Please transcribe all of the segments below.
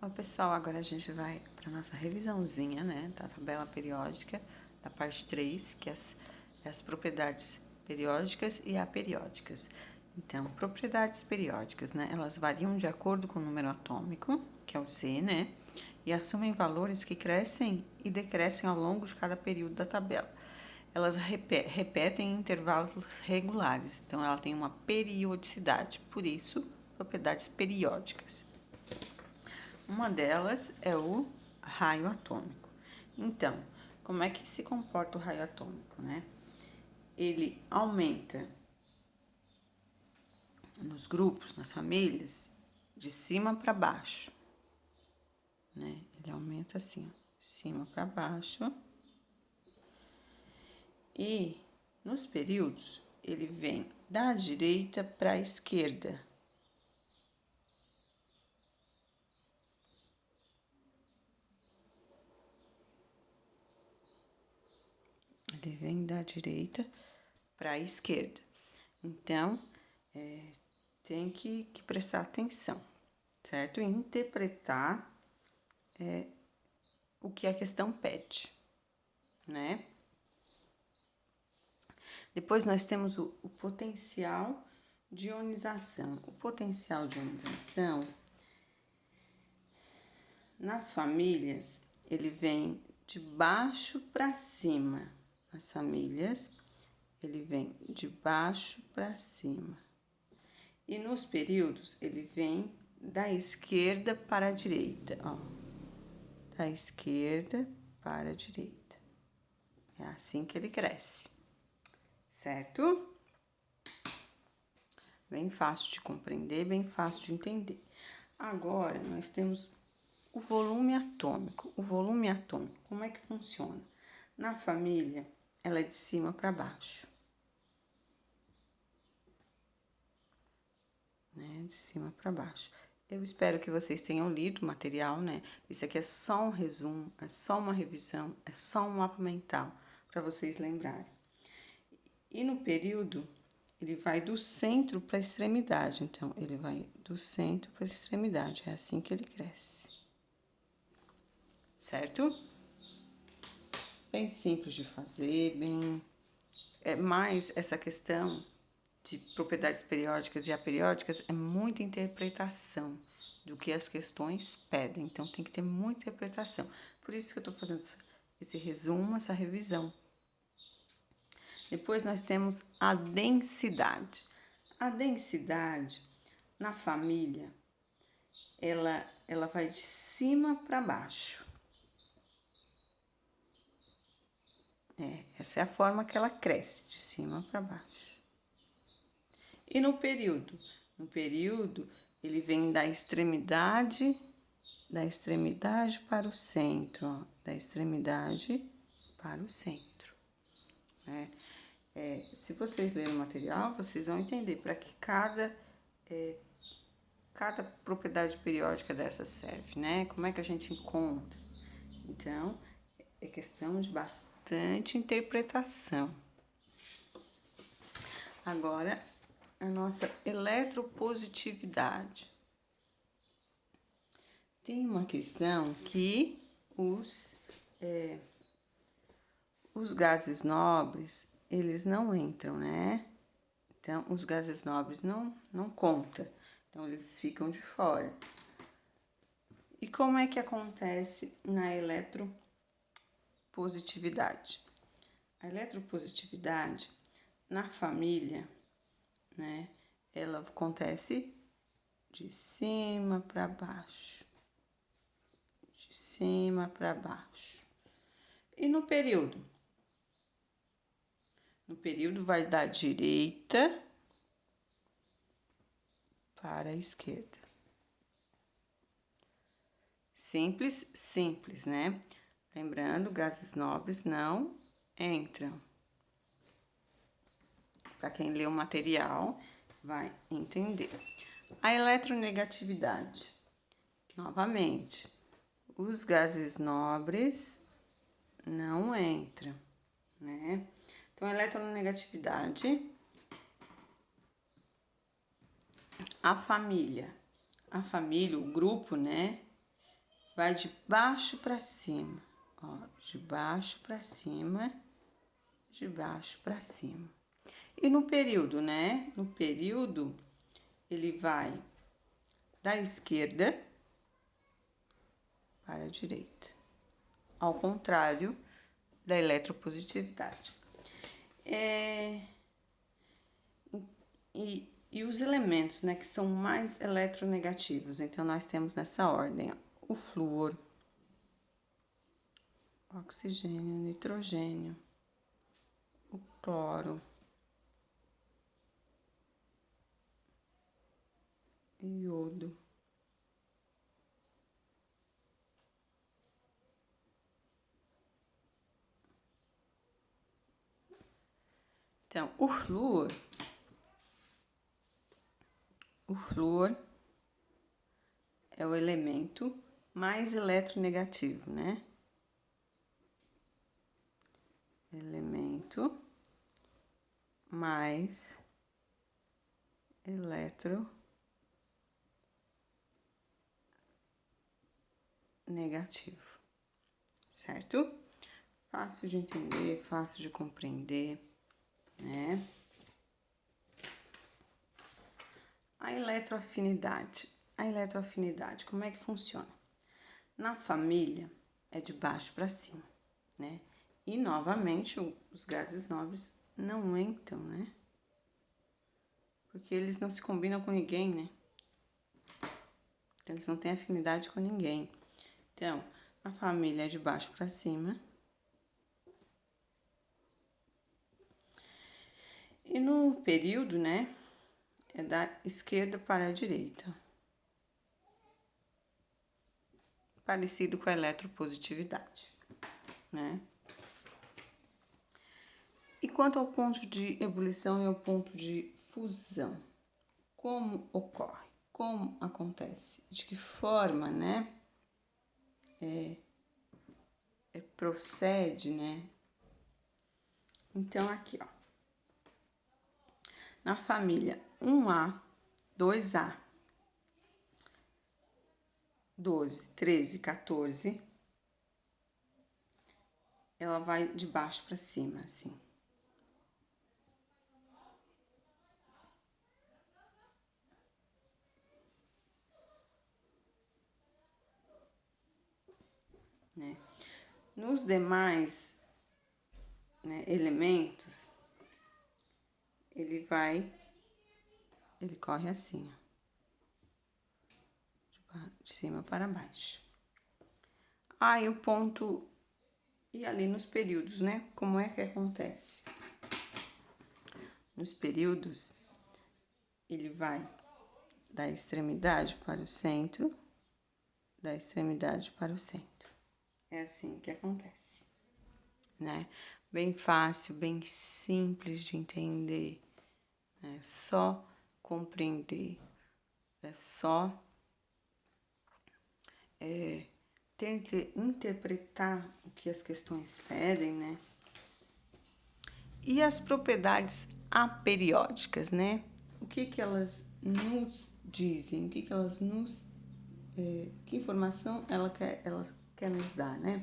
Bom, pessoal, agora a gente vai para nossa revisãozinha, né, da tabela periódica, da parte 3, que é as propriedades periódicas e aperiódicas. Então, propriedades periódicas, né, elas variam de acordo com o número atômico, que é o Z, né, e assumem valores que crescem e decrescem ao longo de cada período da tabela. Elas repetem em intervalos regulares, então ela tem uma periodicidade, por isso, propriedades periódicas. Uma delas é o raio atômico. Então, como é que se comporta o raio atômico, né? Ele aumenta nos grupos, nas famílias, de cima para baixo, né? Ele aumenta assim, de cima para baixo. E nos períodos, ele vem da direita para a esquerda. Ele vem da direita para a esquerda. Então, tem que prestar atenção, certo? E interpretar o que a questão pede, né? Depois nós temos o potencial de ionização. O potencial de ionização, nas famílias, ele vem de baixo para cima. Nas famílias, ele vem de baixo para cima. E nos períodos, ele vem da esquerda para a direita, ó. Da esquerda para a direita. É assim que ele cresce, certo? Bem fácil de compreender, bem fácil de entender. Agora, nós temos o volume atômico. O volume atômico, como é que funciona? Na família, ela é de cima para baixo. Né? De cima para baixo. Eu espero que vocês tenham lido o material, né? Isso aqui é só um resumo, é só uma revisão, é só um mapa mental para vocês lembrarem. E no período, ele vai do centro para a extremidade. Então, ele vai do centro para a extremidade. É assim que ele cresce. Certo? Bem simples de fazer, bem... É mais essa questão de propriedades periódicas e aperiódicas é muita interpretação do que as questões pedem. Então, tem que ter muita interpretação. Por isso que eu estou fazendo esse resumo, essa revisão. Depois nós temos a densidade. A densidade na família, ela vai de cima para baixo. Essa é a forma que ela cresce, de cima para baixo. E no período? No período, ele vem da extremidade para o centro, ó, da extremidade para o centro, né? Se vocês lerem o material, vocês vão entender para que cada propriedade periódica dessa serve, né? Como é que a gente encontra? Então, é questão de bastante interpretação. Agora, a nossa eletropositividade. Tem uma questão que os gases nobres, eles não entram, né? Então, os gases nobres não contam. Então, eles ficam de fora. E como é que acontece na eletropositividade? A eletropositividade, na família, né? Ela acontece de cima para baixo. De cima para baixo. E no período? No período vai da direita para a esquerda. Simples, simples, né? Lembrando, gases nobres não entram. Para quem lê o material, vai entender. A eletronegatividade. Novamente, os gases nobres não entram, né? Então, a eletronegatividade, a família, o grupo, né? vai de baixo para cima, ó, de baixo para cima, de baixo para cima. E no período, né? No período, ele vai da esquerda para a direita, ao contrário da eletropositividade. E os elementos, né, que são mais eletronegativos, então nós temos nessa ordem, ó, o flúor, oxigênio, nitrogênio, o cloro, iodo, então o flúor é o elemento mais eletronegativo, né? Elemento mais eletronegativo, certo? Fácil de entender, fácil de compreender, né? A eletroafinidade. A eletroafinidade, como é que funciona? Na família, é de baixo para cima, né? E, novamente, os gases nobres não entram, né? Porque eles não se combinam com ninguém, né? Então, eles não têm afinidade com ninguém. Então, a família é de baixo para cima. E no período, né? É da esquerda para a direita. Parecido com a eletropositividade, né? E quanto ao ponto de ebulição e ao ponto de fusão, como ocorre? Como acontece? De que forma, né? Procede, né? Então, aqui, ó. Na família 1A, 2A, 12, 13, 14, ela vai de baixo para cima, assim. Né? Nos demais, né, elementos, ele corre assim, ó, de cima para baixo. E o ponto, e ali nos períodos, né, como é que acontece? Nos períodos, ele vai da extremidade para o centro, da extremidade para o centro. É assim que acontece, né? Bem fácil, bem simples de entender. É só compreender, é só interpretar o que as questões pedem, né? E as propriedades aperiódicas, né? O que elas nos dizem? O que elas nos... que informação ela quer nos dar, né?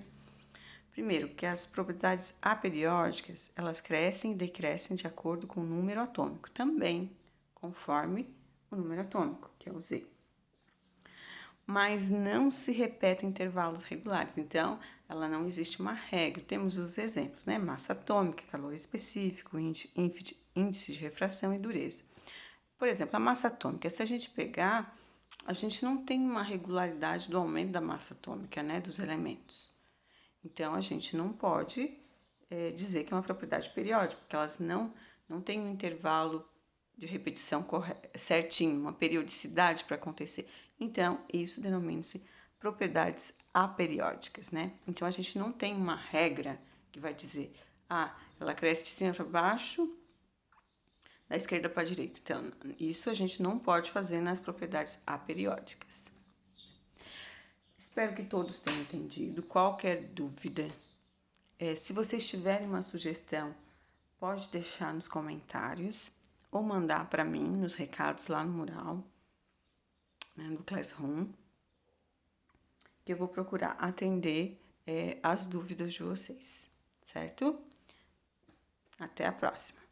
Primeiro, que as propriedades aperiódicas, elas crescem e decrescem de acordo com o número atômico, também conforme o número atômico, que é o Z. Mas não se repete em intervalos regulares, então ela não existe uma regra. Temos os exemplos, né? Massa atômica, calor específico, índice de refração e dureza. Por exemplo, a massa atômica, se a gente pegar, a gente não tem uma regularidade do aumento da massa atômica, né? Dos elementos. Então, a gente não pode dizer que é uma propriedade periódica, porque elas não têm um intervalo de repetição certinho, uma periodicidade para acontecer. Então, isso denomina-se propriedades aperiódicas, né? Então, a gente não tem uma regra que vai dizer, ela cresce de cima para baixo, da esquerda para a direita. Então, isso a gente não pode fazer nas propriedades aperiódicas. Espero que todos tenham entendido. Qualquer dúvida, se vocês tiverem uma sugestão, pode deixar nos comentários ou mandar para mim nos recados lá no mural, né, do Classroom. que eu vou procurar atender as dúvidas de vocês, certo? Até a próxima!